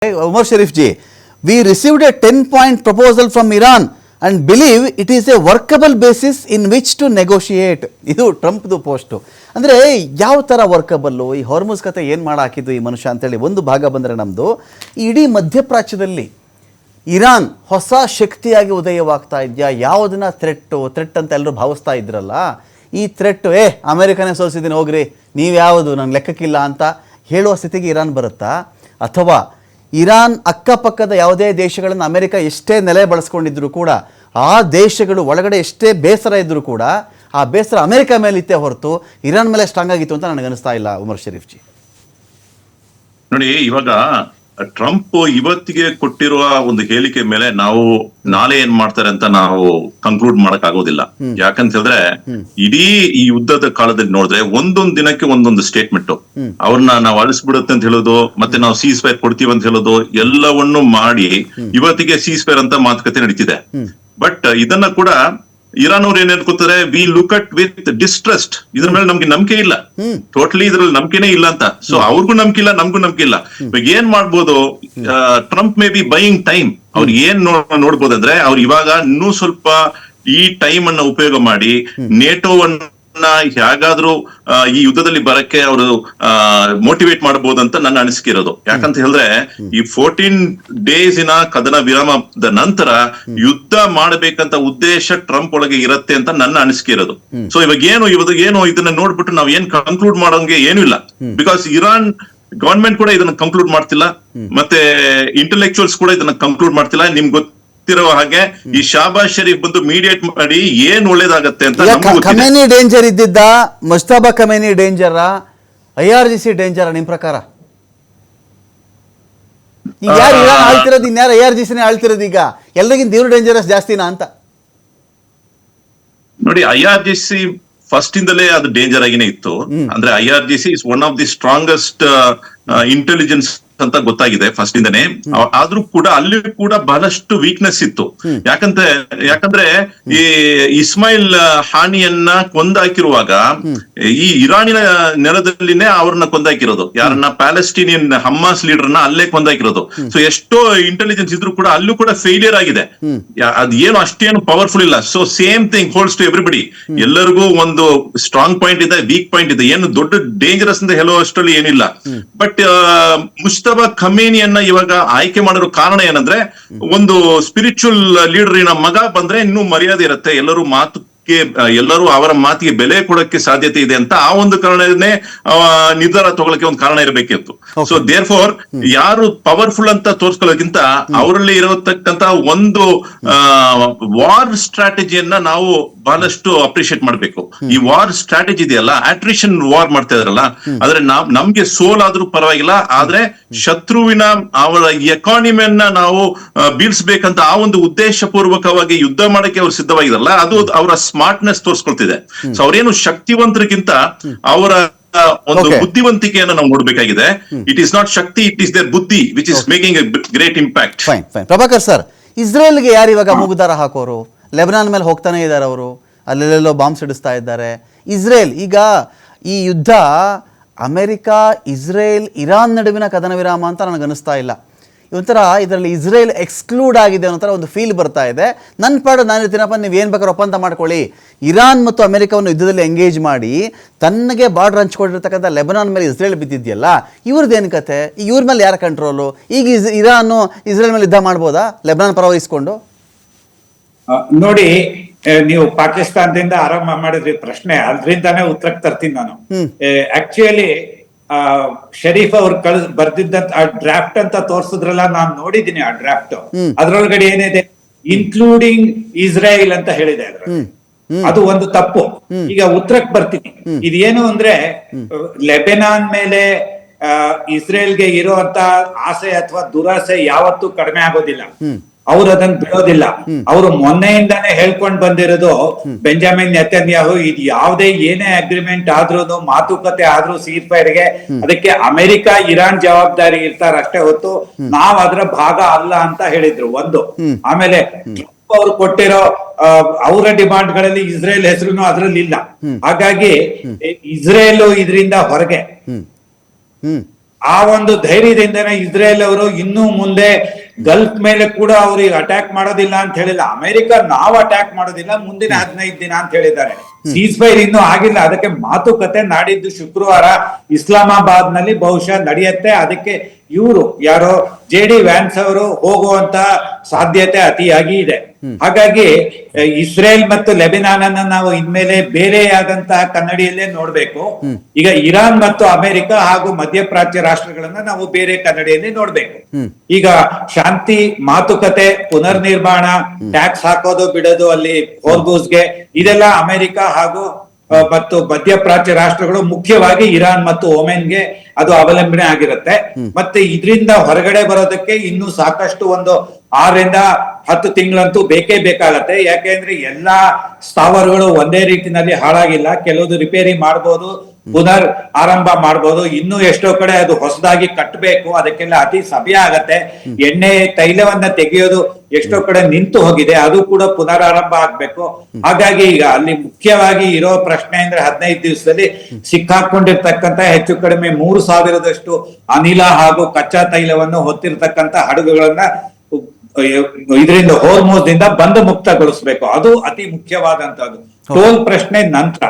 Umar Sharif ji, we received a 10-point proposal from Iran and believe it is a workable basis in which to negotiate. ಇದು ಟ್ರಂಪ್ದು post. ಅಂದರೆ ಯಾವ ಥರ ವರ್ಕಬಲ್ಲು, ಈ ಹಾರ್ಮುಜ್ ಕತೆ ಏನು ಮಾಡಾಕಿದ್ದು ಈ ಮನುಷ್ಯ ಅಂತೇಳಿ ಒಂದು ಭಾಗ ಬಂದರೆ ನಮ್ಮದು ಇಡೀ ಮಧ್ಯಪ್ರಾಚ್ಯದಲ್ಲಿ ಇರಾನ್ ಹೊಸ ಶಕ್ತಿಯಾಗಿ ಉದಯವಾಗ್ತಾ ಇದೆಯಾ, ಯಾವುದನ್ನ ಥ್ರೆಟ್ ಅಂತ ಎಲ್ಲರೂ ಭಾವಿಸ್ತಾ ಇದ್ರಲ್ಲ, ಈ ಥ್ರೆಟ್ ಅಮೆರಿಕನೇ ಸೋಲಿಸಿದ್ದೀನಿ ಹೋಗ್ರಿ, ನೀವು ಯಾವುದು ನಂಗೆ ಲೆಕ್ಕಕ್ಕಿಲ್ಲ ಅಂತ ಹೇಳುವ ಸ್ಥಿತಿಗೆ ಇರಾನ್ ಬರುತ್ತಾ, ಅಥವಾ ಇರಾನ್ ಅಕ್ಕಪಕ್ಕದ ಯಾವುದೇ ದೇಶಗಳನ್ನು ಅಮೆರಿಕ ಎಷ್ಟೇ ನೆಲೆ ಬಳಸ್ಕೊಂಡಿದ್ರು ಕೂಡ ಆ ದೇಶಗಳು ಒಳಗಡೆ ಎಷ್ಟೇ ಬೇಸರ ಇದ್ದರೂ ಕೂಡ ಆ ಬೇಸರ ಅಮೆರಿಕ ಮೇಲಿತ್ತೆ ಹೊರತು ಇರಾನ್ ಮೇಲೆ ಸ್ಟ್ರಾಂಗ್ ಆಗಿತ್ತು ಅಂತ ನನಗೆ ಅನಿಸ್ತಾ ಇಲ್ಲ. ಉಮರ್ ಶರೀಫ್ ಜಿ ನೋಡಿ, ಇವಾಗ ಟ್ರಂಪ್ ಇವತ್ತಿಗೆ ಕೊಟ್ಟಿರುವ ಒಂದು ಹೇಳಿಕೆ ಮೇಲೆ ನಾವು ನಾಳೆ ಏನ್ ಮಾಡ್ತಾರೆ ಅಂತ ನಾವು ಕನ್ಕ್ಲೂಡ್ ಮಾಡಕ್ ಆಗೋದಿಲ್ಲ. ಯಾಕಂತ ಹೇಳಿದ್ರೆ ಇಡೀ ಈ ಯುದ್ಧದ ಕಾಲದಲ್ಲಿ ನೋಡಿದ್ರೆ ಒಂದೊಂದು ದಿನಕ್ಕೆ ಒಂದೊಂದು ಸ್ಟೇಟ್ಮೆಂಟ್, ಅವ್ರನ್ನ ನಾವು ಅಳಿಸ್ಬಿಡುತ್ತೆ ಅಂತ ಹೇಳೋದು, ಮತ್ತೆ ನಾವು ಸೀಸ್ ಫೈರ್ ಕೊಡ್ತೀವಿ ಅಂತ ಹೇಳೋದು, ಎಲ್ಲವನ್ನು ಮಾಡಿ ಇವತ್ತಿಗೆ ಸೀಸ್ ಫೈರ್ ಅಂತ ಮಾತುಕತೆ ನಡೀತಿದೆ. ಬಟ್ ಇದನ್ನ ಕೂಡ ಇರಾನ್ ಅವ್ರು ಏನ್ ಹೇಳ್ಕೊತಾರೆ, ವಿ ಲುಕ್ ಅಟ್ ವಿತ್ ಡಿಸ್ಟ್ರಸ್ಟ್, ಇದ್ರ ಮೇಲೆ ನಮ್ಗೆ ನಂಬಿಕೆ ಇಲ್ಲ, ಟೋಟಲಿ ಇದ್ರಲ್ಲಿ ನಂಬಿಕೆನೇ ಇಲ್ಲ ಅಂತ. ಸೊ ಅವ್ರಿಗೂ ನಂಬಿಕೆ ಇಲ್ಲ, ನಮ್ಗೂ ನಂಬಿಕೆ ಇಲ್ಲ. ಇವಾಗ ಏನ್ ಮಾಡ್ಬೋದು, Trump may be buying time. ಅವ್ರು ಏನ್ ನೋಡ್ಬೋದಂದ್ರೆ, ಅವ್ರು ಇವಾಗ ಇನ್ನೂ ಸ್ವಲ್ಪ ಈ ಟೈಮ್ ಅನ್ನ ಉಪಯೋಗ ಮಾಡಿ ನೇಟೋವನ್ನ ಹೇಗಾದ್ರೂ ಈ ಯುದ್ಧದಲ್ಲಿ ಬರಕ್ಕೆ ಅವರು ಮೋಟಿವೇಟ್ ಮಾಡಬಹುದು ಅಂತ ನನ್ನ ಅನಿಸಿಕೆ ಇರೋದು. ಯಾಕಂತ ಹೇಳಿದ್ರೆ ಈ 14 ಡೇಸಿನ ಕದನ ವಿರಾಮದ ನಂತರ ಯುದ್ಧ ಮಾಡಬೇಕಂತ ಉದ್ದೇಶ ಟ್ರಂಪ್ ಒಳಗೆ ಇರತ್ತೆ ಅಂತ ನನ್ನ ಅನಿಸಿಕೆ ಇರೋದು. ಸೊ ಇವಾಗ ಏನು ಇದನ್ನ ನೋಡ್ಬಿಟ್ಟು ನಾವ್ ಏನ್ ಕನ್ಕ್ಲೂಡ್ ಮಾಡೋಂಗೆ ಏನು ಇಲ್ಲ. ಬಿಕಾಸ್ ಇರಾನ್ ಗವರ್ಮೆಂಟ್ ಕೂಡ ಇದನ್ನ ಕನ್ಕ್ಲೂಡ್ ಮಾಡ್ತಿಲ್ಲ, ಮತ್ತೆ ಇಂಟೆಲೆಕ್ಚುಯಲ್ಸ್ ಕೂಡ ಇದನ್ನ ಕನ್ಕ್ಲೂಡ್ ಮಾಡ್ತಿಲ್ಲ. ನಿಮ್ಗೆ ಗೊತ್ತಿರೋ ಹಾಗೆ ಈ ಶಾಬಾಜ್ ಶರೀಫ್ ಬಂದು ಮೀಡಿಯೇಟ್ ಮಾಡಿ ಏನ್ ಒಳ್ಳೇದಾಗತ್ತೆ ಅಂತ. ಖಮೇನಿ ಡೇಂಜರ್ ಇದ್ದಿದ್ದ, ಮುಜ್ತಬಾ ಖಮೇನಿ ಡೇಂಜರ್, IRGC ಡೇಂಜರ್ ನಿಮ್ ಪ್ರಕಾರ? ಈಗ ಯಾರು ಇರಾನ್ ಆಳ್ತಿರೋದು, ಇನ್ಯಾರು IRGCನೇ ಆಳ್ತಿರೋದು? ಈಗ ಎಲ್ಲರಿಗಿಂತ ಇವ್ರು ಡೇಂಜರಸ್ ಜಾಸ್ತಿನಾ ಅಂತ ನೋಡಿ. IRGC ಫಸ್ಟ್ ಇಂದಲೇ ಅದು ಡೇಂಜರ್ ಆಗಿನೇ ಇತ್ತು. ಅಂದ್ರೆ IRGC is one of the strongest intelligence ಅಂತ ಗೊತ್ತಾಗಿದೆ ಫಸ್ಟ್ ಇಂದನೇ. ಆದ್ರೂ ಕೂಡ ಅಲ್ಲಿ ಕೂಡ ಬಹಳಷ್ಟು ವೀಕ್ನೆಸ್ ಇತ್ತು. ಯಾಕಂದ್ರೆ ಈ ಇಸ್ಮಾಯಿಲ್ ಹಾನಿಯನ್ನ ಕೊಂದಾಕಿರುವಾಗ ಈ ಇರಾನಿನ ನೆಲದಲ್ಲಿನೇ ಅವ್ರನ್ನ ಕೊಂದಾಕಿರೋದು. ಯಾರನ್ನ? ಪ್ಯಾಲೆಸ್ಟೀನಿಯನ್ ಹಮ್ಮಾಸ್ ಲೀಡರ್ನ ಅಲ್ಲೇ ಕೊಂದಾಕಿರೋದು. ಸೊ ಎಷ್ಟೋ ಇಂಟೆಲಿಜೆನ್ಸ್ ಇದ್ರು ಕೂಡ ಅಲ್ಲೂ ಕೂಡ ಫೇಲಿಯರ್ ಆಗಿದೆ. ಅದ್ ಏನು ಅಷ್ಟೇನು ಪವರ್ಫುಲ್ ಇಲ್ಲ. So same thing holds to everybody. ಎಲ್ಲರಿಗೂ ಒಂದು ಸ್ಟ್ರಾಂಗ್ ಪಾಯಿಂಟ್ ಇದೆ, ವೀಕ್ ಪಾಯಿಂಟ್ ಇದೆ. ಏನು ದೊಡ್ಡ ಡೇಂಜರಸ್ ಅಂತ ಹೇಳುವಷ್ಟರಲ್ಲಿ ಏನಿಲ್ಲ. ಬಟ್ ಮುಜ್ತಬಾ ಖಮೇನಿಯನ್ನ ಇವಾಗ ಆಯ್ಕೆ ಮಾಡಿರೋ ಕಾರಣ ಏನಂದ್ರೆ, ಒಂದು ಸ್ಪಿರಿಚುವಲ್ ಲೀಡರಿನ ಮಗ ಬಂದ್ರೆ ಇನ್ನೂ ಮರ್ಯಾದೆ ಇರುತ್ತೆ, ಎಲ್ಲರೂ ಅವರ ಮಾತಿಗೆ ಬೆಲೆ ಕೊಡಕ್ಕೆ ಸಾಧ್ಯತೆ ಇದೆ ಅಂತ ಆ ಒಂದು ಕಾರಣನೇ ನಿರ್ಧಾರ ತಗೊಳಕ್ಕೆ ಒಂದು ಕಾರಣ ಇರಬೇಕಿತ್ತು. ಸೊ ದೇರ್ ಫಾರ್ ಯಾರು ಪವರ್ಫುಲ್ ಅಂತ ತೋರ್ಸ್ಕೊಳ್ಳೋಕ್ಕಿಂತ ಅವರಲ್ಲಿ ಇರತಕ್ಕಂತ ಒಂದು ವಾರ್ ಸ್ಟ್ರಾಟಜಿಯನ್ನ ನಾವು ಬಹಳಷ್ಟು ಅಪ್ರಿಶಿಯೇಟ್ ಮಾಡ್ಬೇಕು. ಈ ವಾರ್ ಸ್ಟ್ರಾಟಜಿ ಇದೆಯಲ್ಲ, ಅಟ್ರಿಷನ್ ವಾರ್ ಮಾಡ್ತಾ ಇದ್ರಲ್ಲ, ಆದ್ರೆ ನಮ್ಗೆ ಸೋಲಾದ್ರೂ ಪರವಾಗಿಲ್ಲ, ಆದ್ರೆ ಶತ್ರುವಿನ ಅವರ ಎಕಾನಮಿಯನ್ನ ನಾವು ಬೀಳ್ಸ್ಬೇಕಂತ ಆ ಒಂದು ಉದ್ದೇಶ ಪೂರ್ವಕವಾಗಿ ಯುದ್ಧ ಮಾಡಕ್ಕೆ ಅವ್ರು ಸಿದ್ಧವಾಗಿದಾರಲ್ಲ, ಅದು ಅವರ ಸ್ಮಾರ್ಟ್ನೆಸ್ ತೋರಿಸ್ಕೊಳ್ತಿದೆ. ಸೊ ಅವ್ರೇನು ಶಕ್ತಿವಂತರಿಗಿಂತ ಅವರ ಒಂದು ಬುದ್ಧಿವಂತಿಕೆಯನ್ನು ನಾವು ನೋಡ್ಬೇಕಾಗಿದೆ. It is not shakti, it is their buddhi which is making a great impact. Prabhakar sir, ಇಸ್ರೇಲ್ಗೆ ಯಾರು ಇವಾಗ ಮೂಗುದಾರ ಹಾಕೋರು? ಲೆಬನಾನ್ ಮೇಲೆ ಹೋಗ್ತಾನೆ ಇದ್ದಾರೆ ಅವರು, ಅಲ್ಲೆಲ್ಲೆಲ್ಲೋ ಬಾಂಬ್ ಸಿಡಿಸ್ತಾ ಇದ್ದಾರೆ. ಇಸ್ರೇಲ್ ಈಗ ಈ ಯುದ್ಧ ಅಮೆರಿಕ, ಇಸ್ರೇಲ್, ಇರಾನ್ ನಡುವಿನ ಕದನ ವಿರಾಮ ಅಂತ ನನಗೆ ಅನಿಸ್ತಾ ಇಲ್ಲ. ಒಂಥರ ಇದರಲ್ಲಿ ಇಸ್ರೇಲ್ ಎಕ್ಸ್ಕ್ಲೂಡ್ ಆಗಿದೆ ಅನ್ನೋ ಥರ ಒಂದು ಫೀಲ್ ಬರ್ತಾ ಇದೆ. ನನ್ನ ಪಾಡು ನಾನು ಇರ್ತೀನಪ್ಪ, ನೀವು ಏನು ಬೇಕಾದ್ರೂ ಒಪ್ಪಂದ ಮಾಡ್ಕೊಳ್ಳಿ. ಇರಾನ್ ಮತ್ತು ಅಮೆರಿಕವನ್ನು ಯುದ್ಧದಲ್ಲಿ ಎಂಗೇಜ್ ಮಾಡಿ ತನ್ನಗೆ ಬಾರ್ಡರ್ ಹಂಚ್ಕೊಂಡಿರ್ತಕ್ಕಂಥ ಲೆಬನಾನ್ ಮೇಲೆ ಇಸ್ರೇಲ್ ಬಿದ್ದಿದೆಯಲ್ಲ, ಇವ್ರದ್ದೇನು ಕತೆ? ಇವ್ರ ಮೇಲೆ ಯಾರ ಕಂಟ್ರೋಲು? ಈಗ ಇರಾನು ಇಸ್ರೇಲ್ ಮೇಲೆ ಯುದ್ಧ ಮಾಡ್ಬೋದಾ ಲೆಬನಾನ್ ಪರವಹಿಸ್ಕೊಂಡು? ನೋಡಿ, ನೀವು ಪಾಕಿಸ್ತಾನದಿಂದ ಆರಂಭ ಮಾಡಿದ್ರಿ ಪ್ರಶ್ನೆ, ಅದ್ರಿಂದಾನೇ ಉತ್ತರಕ್ಕೆ ತರ್ತೀನಿ ನಾನು. ಆಕ್ಚುಲಿ ಶರೀಫ್ ಅವ್ರು ಬರ್ದಿದ್ದ ಆ ಡ್ರಾಫ್ಟ್ ಅಂತ ತೋರ್ಸಿದ್ರಲ್ಲ, ನಾನ್ ನೋಡಿದೀನಿ ಆ ಡ್ರಾಫ್ಟ್. ಅದ್ರೊಳಗಡೆ ಏನಿದೆ, ಇನ್ಕ್ಲೂಡಿಂಗ್ ಇಸ್ರೇಲ್ ಅಂತ ಹೇಳಿದೆ ಅದ್ರಲ್ಲಿ. ಅದು ಒಂದು ತಪ್ಪು. ಈಗ ಉತ್ತರಕ್ಕೆ ಬರ್ತೀನಿ. ಇದೇನು ಅಂದ್ರೆ, ಲೆಬನಾನ್ ಮೇಲೆ ಇಸ್ರೇಲ್ಗೆ ಇರುವಂತ ಆಸೆ ಅಥವಾ ದುರಾಸೆ ಯಾವತ್ತೂ ಕಡಿಮೆ ಆಗೋದಿಲ್ಲ. ಅವ್ರು ಅದನ್ನ ಬಿಡೋದಿಲ್ಲ. ಅವರು ಮೊನ್ನೆಯಿಂದಾನೇ ಹೇಳ್ಕೊಂಡ್ ಬಂದಿರೋದು, ಬೆಂಜಮಿನ್ ನೆತನ್ಯಾಹು, ಇದು ಯಾವುದೇ ಏನೇ ಅಗ್ರಿಮೆಂಟ್ ಆದ್ರೂ, ಮಾತುಕತೆ ಆದ್ರೂ ಸೀಸ್ ಫೈರ್ಗೆ ಅದಕ್ಕೆ ಅಮೆರಿಕ, ಇರಾನ್ ಜವಾಬ್ದಾರಿ ಇರ್ತಾರ ಅಷ್ಟೇ ಹೊತ್ತು ನಾವ್ ಅದ್ರ ಭಾಗ ಅಲ್ಲ ಅಂತ ಹೇಳಿದ್ರು ಒಂದು. ಆಮೇಲೆ ಅವ್ರು ಕೊಟ್ಟಿರೋ ಅವರ ಡಿಮಾಂಡ್ ಗಳಲ್ಲಿ ಇಸ್ರೇಲ್ ಹೆಸರು ಅದ್ರಲ್ಲಿ ಇಲ್ಲ. ಹಾಗಾಗಿ ಇಸ್ರೇಲ್ ಇದರಿಂದ ಹೊರಗೆ. ಆ ಒಂದು ಧೈರ್ಯದಿಂದನೇ ಇಸ್ರೇಲ್ ಅವರು ಇನ್ನೂ ಮುಂದೆ ಗಲ್ಫ್ ಮೇಲೆ ಕೂಡ ಅವ್ರಿಗೆ ಅಟ್ಯಾಕ್ ಮಾಡೋದಿಲ್ಲ ಅಂತ ಹೇಳಿಲ್ಲ. ಅಮೆರಿಕ ನಾವು ಅಟ್ಯಾಕ್ ಮಾಡೋದಿಲ್ಲ ಮುಂದಿನ 15 ದಿನ ಅಂತ ಹೇಳಿದ್ದಾರೆ. ಸೀಸ್ ಫೈರ್ ಇನ್ನೂ ಆಗಿಲ್ಲ. ಅದಕ್ಕೆ ಮಾತುಕತೆ ನಾಡಿದ್ದು ಶುಕ್ರವಾರ ಇಸ್ಲಾಮಾಬಾದ್ ನಲ್ಲಿ ಬಹುಶಃ ನಡೆಯುತ್ತೆ. ಅದಕ್ಕೆ ಇವರು ಯಾರೋ JD ವ್ಯಾನ್ಸ್ ಅವರು ಹೋಗುವಂತ ಸಾಧ್ಯತೆ ಅತಿಯಾಗಿ ಇದೆ. ಹಾಗಾಗಿ ಇಸ್ರೇಲ್ ಮತ್ತು ಲೆಬನಾನ್ ಅನ್ನ ನಾವು ಇನ್ಮೇಲೆ ಬೇರೆಯಾದಂತಹ ಕನ್ನಡಿಯಲ್ಲೇ ನೋಡ್ಬೇಕು. ಈಗ ಇರಾನ್ ಮತ್ತು ಅಮೆರಿಕ ಹಾಗೂ ಮಧ್ಯಪ್ರಾಚ್ಯ ರಾಷ್ಟ್ರಗಳನ್ನ ನಾವು ಬೇರೆ ಕನ್ನಡಿಯಲ್ಲಿ ನೋಡ್ಬೇಕು. ಈಗ ಶಾಂತಿ ಮಾತುಕತೆ, ಪುನರ್ ನಿರ್ಮಾಣ, ಟ್ಯಾಕ್ಸ್ ಹಾಕೋದು ಬಿಡೋದು ಅಲ್ಲಿ ಹೋರ್ಗೂಸ್ಗೆ, ಇದೆಲ್ಲ ಅಮೆರಿಕ ಹಾಗೂ ಮತ್ತು ಮಧ್ಯಪ್ರಾಚ್ಯ ರಾಷ್ಟ್ರಗಳು, ಮುಖ್ಯವಾಗಿ ಇರಾನ್ ಮತ್ತು ಒಮೆನ್ಗೆ ಅದು ಅವಲಂಬನೆ ಆಗಿರುತ್ತೆ. ಮತ್ತೆ ಇದರಿಂದ ಹೊರಗಡೆ ಬರೋದಕ್ಕೆ ಇನ್ನು ಸಾಕಷ್ಟು ಒಂದು 6-10 ತಿಂಗಳಂತೂ ಬೇಕೇ ಬೇಕಾಗತ್ತೆ. ಯಾಕೆಂದ್ರೆ ಎಲ್ಲಾ ಸ್ಥಾವರಗಳು ಒಂದೇ ರೀತಿನಲ್ಲಿ ಹಾಳಾಗಿಲ್ಲ. ಕೆಲವುದು ರಿಪೇರಿ ಮಾಡ್ಬೋದು, ಪುನರ್ ಆರಂಭ ಮಾಡ್ಬೋದು. ಇನ್ನು ಎಷ್ಟೋ ಕಡೆ ಅದು ಹೊಸದಾಗಿ ಕಟ್ಟಬೇಕು. ಅದಕ್ಕೆಲ್ಲ ಅತಿ ಸಮಯ ಆಗತ್ತೆ. ಎಣ್ಣೆ ತೈಲವನ್ನ ತೆಗೆಯೋದು ಎಷ್ಟೋ ಕಡೆ ನಿಂತು ಹೋಗಿದೆ, ಅದು ಕೂಡ ಪುನರಾರಂಭ ಆಗ್ಬೇಕು. ಹಾಗಾಗಿ ಈಗ ಅಲ್ಲಿ ಮುಖ್ಯವಾಗಿ ಇರೋ ಪ್ರಶ್ನೆ ಅಂದ್ರೆ 15 ದಿವಸದಲ್ಲಿ ಸಿಕ್ಕಾಕೊಂಡಿರ್ತಕ್ಕಂತ ಹೆಚ್ಚು ಕಡಿಮೆ 3,000ದಷ್ಟು ಅನಿಲ ಹಾಗೂ ಕಚ್ಚಾ ತೈಲವನ್ನು ಹೊತ್ತಿರ್ತಕ್ಕಂತ ಹಡಗುಗಳನ್ನ ಇದರಿಂದ ಹೋರ್ಮೋಸ್ ದಿಂದ ಬಂದು ಮುಕ್ತಗೊಳಿಸ್ಬೇಕು. ಅದು ಅತಿ ಮುಖ್ಯವಾದಂತದ್ದು. ಟೋಲ್ ಪ್ರಶ್ನೆ ನಂತರ